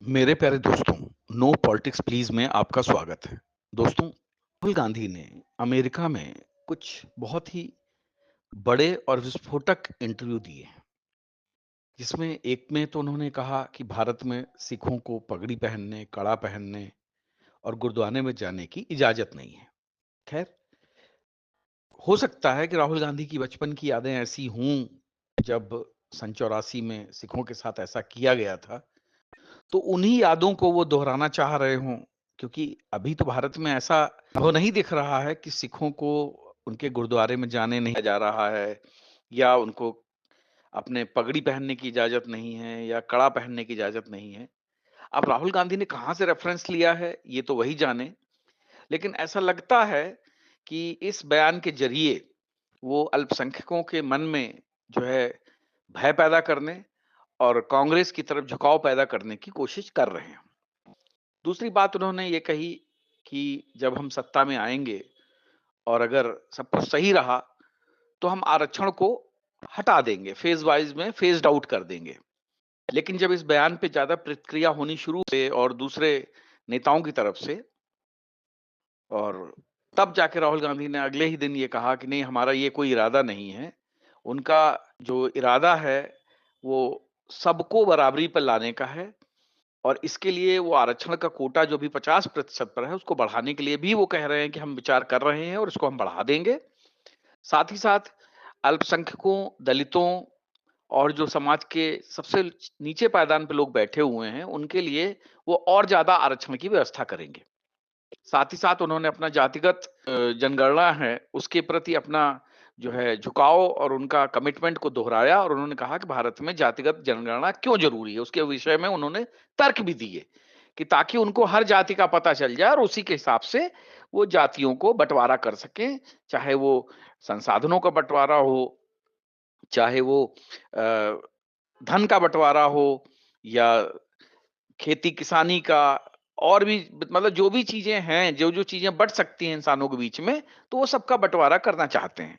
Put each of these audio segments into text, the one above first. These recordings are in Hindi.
मेरे प्यारे दोस्तों, नो पॉलिटिक्स प्लीज में आपका स्वागत है। दोस्तों, राहुल गांधी ने अमेरिका में कुछ बहुत ही बड़े और विस्फोटक इंटरव्यू दिए हैं, जिसमें एक में तो उन्होंने कहा कि भारत में सिखों को पगड़ी पहनने, कड़ा पहनने और गुरुद्वारे में जाने की इजाजत नहीं है। खैर, हो सकता है कि राहुल गांधी की बचपन की यादें ऐसी हों, जब सन 84 में सिखों के साथ ऐसा किया गया था, तो उन्हीं यादों को वो दोहराना चाह रहे हों, क्योंकि अभी तो भारत में ऐसा वो नहीं दिख रहा है कि सिखों को उनके गुरुद्वारे में जाने नहीं जा रहा है, या उनको अपने पगड़ी पहनने की इजाज़त नहीं है, या कड़ा पहनने की इजाज़त नहीं है। अब राहुल गांधी ने कहाँ से रेफ़रेंस लिया है, ये तो वही जाने। लेकिन ऐसा लगता है कि इस बयान के ज़रिए वो अल्पसंख्यकों के मन में जो है भय पैदा करने और कांग्रेस की तरफ झुकाव पैदा करने की कोशिश कर रहे हैं। दूसरी बात उन्होंने ये कही कि जब हम सत्ता में आएँगे और अगर सब कुछ सही रहा, तो हम आरक्षण को हटा देंगे, फ़ेज़ वाइज़ में फ़ेज़ड आउट कर देंगे। लेकिन जब इस बयान पे ज़्यादा प्रतिक्रिया होनी शुरू हुई और दूसरे नेताओं की तरफ से, और तब जाके राहुल गांधी ने अगले ही दिन ये कहा कि नहीं, हमारा ये कोई इरादा नहीं है। उनका जो इरादा है, वो सबको बराबरी पर लाने का है, और इसके लिए वो आरक्षण का कोटा जो भी 50% पर है, उसको बढ़ाने के लिए भी वो कह रहे हैं कि हम विचार कर रहे हैं और इसको हम बढ़ा देंगे। साथ ही साथ अल्पसंख्यकों, दलितों और जो समाज के सबसे नीचे पायदान पे लोग बैठे हुए हैं, उनके लिए वो और ज़्यादा आरक्षण की व्यवस्था करेंगे। साथ ही साथ उन्होंने अपना जातिगत जनगणना है, उसके प्रति अपना जो है झुकाव और उनका कमिटमेंट को दोहराया, और उन्होंने कहा कि भारत में जातिगत जनगणना क्यों ज़रूरी है। उसके विषय में उन्होंने तर्क भी दिए कि ताकि उनको हर जाति का पता चल जाए और उसी के हिसाब से वो जातियों को बँटवारा कर सकें, चाहे वो संसाधनों का बँटवारा हो, चाहे वो अ, धन का बँटवारा हो, या खेती-किसानी का, और भी मतलब जो भी चीज़ें हैं, जो-जो चीज़ें बँट सकती हैं इंसानों के बीच में, तो वो सबका बँटवारा करना चाहते हैं।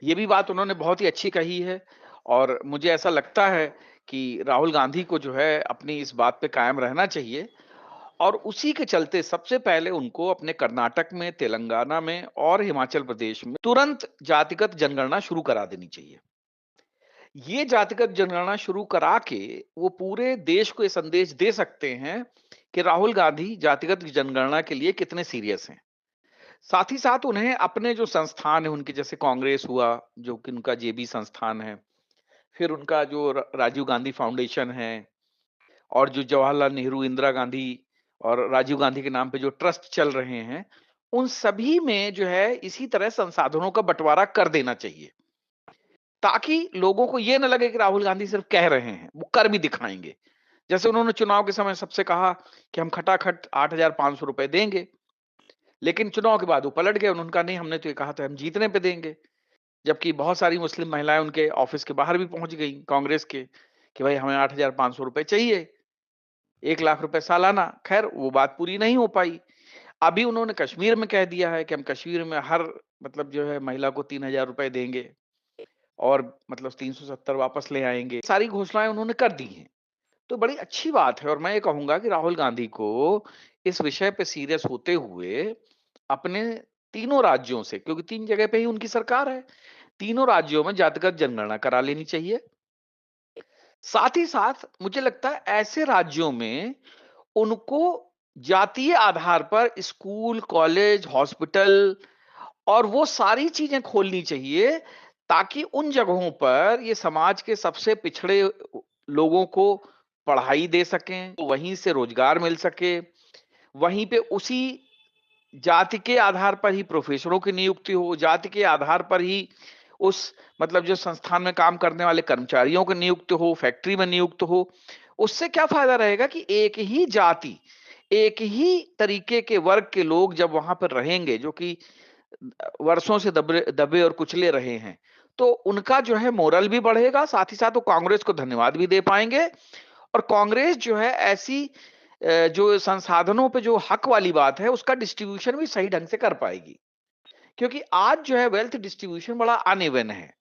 ये भी बात उन्होंने बहुत ही अच्छी कही है, और मुझे ऐसा लगता है कि राहुल गांधी को जो है अपनी इस बात पे कायम रहना चाहिए, और उसी के चलते सबसे पहले उनको अपने कर्नाटक में, तेलंगाना में और हिमाचल प्रदेश में तुरंत जातिगत जनगणना शुरू करा देनी चाहिए। ये जातिगत जनगणना शुरू करा के वो पूरे देश को ये संदेश दे सकते हैं कि राहुल गांधी जातिगत जनगणना के लिए कितने सीरियस हैं। साथ ही साथ उन्हें अपने जो संस्थान है उनके, जैसे कांग्रेस हुआ, जो कि उनका जेबी संस्थान है, फिर उनका जो राजीव गांधी फाउंडेशन है, और जो जवाहरलाल नेहरू, इंदिरा गांधी और राजीव गांधी के नाम पे जो ट्रस्ट चल रहे हैं, उन सभी में जो है इसी तरह संसाधनों का बंटवारा कर देना चाहिए, ताकि लोगों को ये ना लगे कि राहुल गांधी सिर्फ कह रहे हैं, वो कर भी दिखाएंगे। जैसे उन्होंने चुनाव के समय सबसे कहा कि हम खटाखट 8,500 रुपए देंगे, लेकिन चुनाव के बाद वो पलट गए। उन्होंने कहा नहीं, हमने तो ये कहा था हम जीतने पे देंगे। जबकि बहुत सारी मुस्लिम महिलाएं उनके ऑफिस के बाहर भी पहुंच गई कांग्रेस के, कि भाई हमें 8,500 रुपए चाहिए, 1 लाख रुपए सालाना। खैर, वो बात पूरी नहीं हो पाई। अभी उन्होंने कश्मीर में कह दिया है कि हम कश्मीर में हर मतलब जो है महिला को 3,000 रुपए देंगे, और मतलब 370 वापस ले आएँगे। सारी घोषणाएँ उन्होंने कर दी हैं। तो बड़ी अच्छी बात है, और मैं ये कहूँगा कि राहुल गांधी को इस विषय पे सीरियस होते हुए अपने तीनों राज्यों से, क्योंकि 3 जगह पे ही उनकी सरकार है, तीनों राज्यों में जातिगत जनगणना करा लेनी चाहिए। साथ ही साथ मुझे लगता है ऐसे राज्यों में उनको जातीय आधार पर स्कूल, कॉलेज, हॉस्पिटल और वो सारी चीज़ें खोलनी चाहिए, ताकि उन जगहों पर ये समाज के सबसे पिछड़े लोगों को पढ़ाई दे सकें, तो वहीं से रोज़गार मिल सके। वहीं पे उसी जाति के आधार पर ही प्रोफ़ेसरों की नियुक्ति हो, जाति के आधार पर ही उस मतलब जो संस्थान में काम करने वाले कर्मचारियों की नियुक्ति हो, फैक्ट्री में नियुक्त हो। उससे क्या फ़ायदा रहेगा कि एक ही जाति, एक ही तरीके के वर्ग के लोग जब वहाँ पर रहेंगे, जो कि वर्षों से दबे दबे और कुचले रहे हैं, तो उनका जो है मोरल भी बढ़ेगा, साथ ही साथ वो कांग्रेस को धन्यवाद भी दे पाएँगे, और कांग्रेस जो है ऐसी जो संसाधनों पे जो हक वाली बात है, उसका डिस्ट्रीब्यूशन भी सही ढंग से कर पाएगी। क्योंकि आज जो है वेल्थ डिस्ट्रीब्यूशन बड़ा अनइवन है।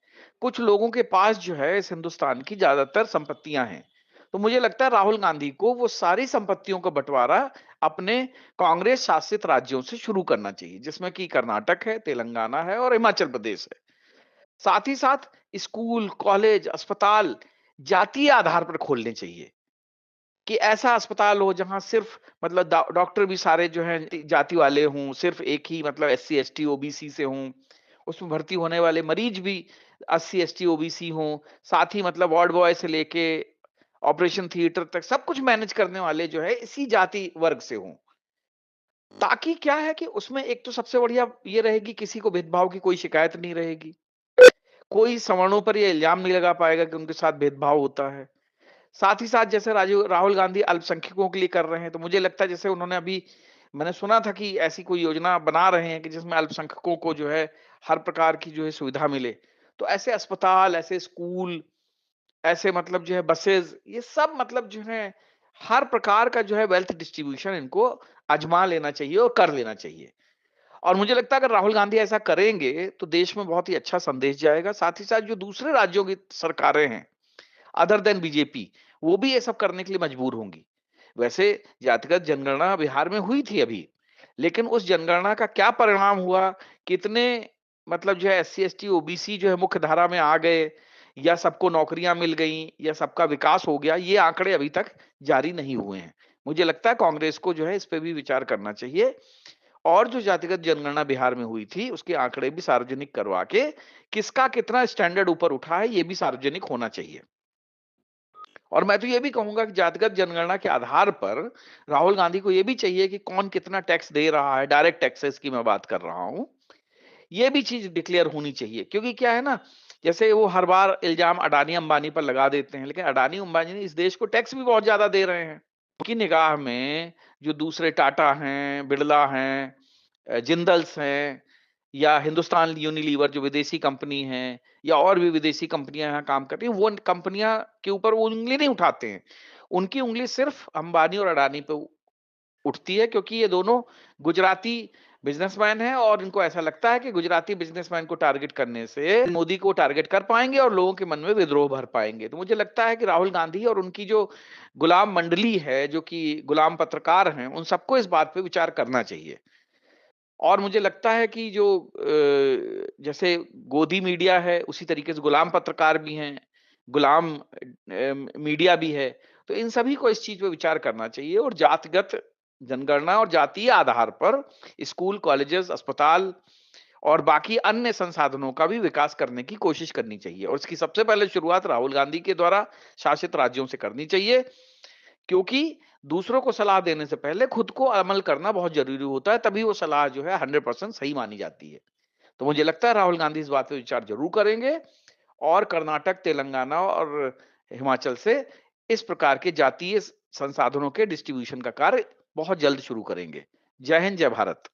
कुछ लोगों के पास जो है इस हिंदुस्तान की ज़्यादातर संपत्तियाँ हैं। तो मुझे लगता है राहुल गांधी को वो सारी संपत्तियों का बंटवारा अपने कांग्रेस शासित राज्यों से शुरू करना चाहिए, जिसमें कि कर्नाटक है, तेलंगाना है और हिमाचल प्रदेश है। साथ ही साथ स्कूल, कॉलेज, अस्पताल जातीय आधार पर खोलने चाहिए कि ऐसा अस्पताल हो जहां सिर्फ मतलब डॉक्टर भी सारे जो हैं जाति वाले हों, सिर्फ एक ही मतलब एससी, एसटी, ओबीसी से हों। उसमें भर्ती होने वाले मरीज भी 80, एसटी, ओबीसी हों। साथ ही मतलब वार्ड बॉय से लेके ऑपरेशन थिएटर तक सब कुछ मैनेज करने वाले जो है इसी जाति वर्ग से हों। ताकि क्या है कि उसमें एक तो सबसे बढ़िया ये रहेगी, किसी को भेदभाव की कोई शिकायत नहीं रहेगी। कोई सवर्णों पर ये इल्ज़ाम नहीं लगा पाएगा कि उनके साथ भेदभाव होता है। साथ ही साथ जैसे राजीव राहुल गांधी अल्पसंख्यकों के लिए कर रहे हैं, तो मुझे लगता है जैसे उन्होंने अभी मैंने सुना था कि ऐसी कोई योजना बना रहे हैं कि जिसमें अल्पसंख्यकों को जो है हर प्रकार की जो है सुविधा मिले। तो ऐसे अस्पताल, ऐसे स्कूल, ऐसे मतलब जो है बसेज़, ये सब मतलब जो है हर प्रकार का जो है वेल्थ डिस्ट्रीब्यूशन इनको आज़मा लेना चाहिए और कर लेना चाहिए। और मुझे लगता है अगर राहुल गांधी ऐसा करेंगे, तो देश में बहुत ही अच्छा संदेश जाएगा। साथ ही साथ जो दूसरे राज्यों की सरकारें हैं, अदर देन बीजेपी, वो भी ये सब करने के लिए मजबूर होंगी। वैसे जातिगत जनगणना बिहार में हुई थी अभी, लेकिन उस जनगणना का क्या परिणाम हुआ, कितने मतलब जो है एससी, एसटी, ओबीसी जो है मुख्य धारा में आ गए या सबको नौकरियां मिल गईं या सबका विकास हो गया, ये आंकड़े अभी तक जारी नहीं हुए हैं। मुझे लगता है कांग्रेस को जो है इस पे भी विचार करना चाहिए और जो जातिगत जनगणना बिहार में हुई थी, उसके आंकड़े भी सार्वजनिक करवा के किसका कितना स्टैंडर्ड ऊपर उठा है, ये भी सार्वजनिक होना चाहिए। और मैं तो ये भी कहूँगा कि जातिगत जनगणना के आधार पर राहुल गांधी को ये भी चाहिए कि कौन कितना टैक्स दे रहा है, डायरेक्ट टैक्सेस की मैं बात कर रहा हूँ। ये भी चीज़ डिक्लेयर होनी चाहिए क्योंकि क्या है ना, जैसे वो हर बार इल्ज़ाम अडानी-अंबानी पर लगा देते हैं, लेकिन अडानी-अंबानी इस देश को टैक्स भी बहुत ज़्यादा दे रहे हैं। उनकी निगाह में जो दूसरे टाटा हैं, बिड़ला हैं, जिंदल्स हैं या हिंदुस्तान यूनिलीवर जो विदेशी कंपनी है या और भी विदेशी कंपनियां यहाँ काम करती हैं, वो कंपनियां के ऊपर वो उंगली नहीं उठाते हैं। उनकी उंगली सिर्फ अंबानी और अडानी पे उठती है क्योंकि ये दोनों गुजराती बिजनेसमैन हैं और इनको ऐसा लगता है कि गुजराती बिजनेसमैन को टारगेट करने से मोदी को टारगेट कर पाएंगे और लोगों के मन में विद्रोह भर पाएंगे। तो मुझे लगता है कि राहुल गांधी और उनकी जो गुलाम मंडली है, जो कि गुलाम पत्रकार हैं, उन सबको इस बात पे विचार करना चाहिए। और मुझे लगता है कि जो जैसे गोदी मीडिया है, उसी तरीके से गुलाम पत्रकार भी हैं, गुलाम मीडिया भी है। तो इन सभी को इस चीज़ पे विचार करना चाहिए और जातिगत जनगणना और जातीय आधार पर स्कूल, कॉलेजेस, अस्पताल और बाकी अन्य संसाधनों का भी विकास करने की कोशिश करनी चाहिए और इसकी सबसे पहले शुरुआत राहुल गांधी के द्वारा शासित राज्यों से करनी चाहिए। क्योंकि दूसरों को सलाह देने से पहले खुद को अमल करना बहुत ज़रूरी होता है, तभी वो सलाह जो है 100% सही मानी जाती है। तो मुझे लगता है राहुल गांधी इस बात पे विचार ज़रूर करेंगे और कर्नाटक, तेलंगाना और हिमाचल से इस प्रकार के जातीय संसाधनों के डिस्ट्रीब्यूशन का कार्य बहुत जल्द शुरू करेंगे। जय हिंद, जय भारत।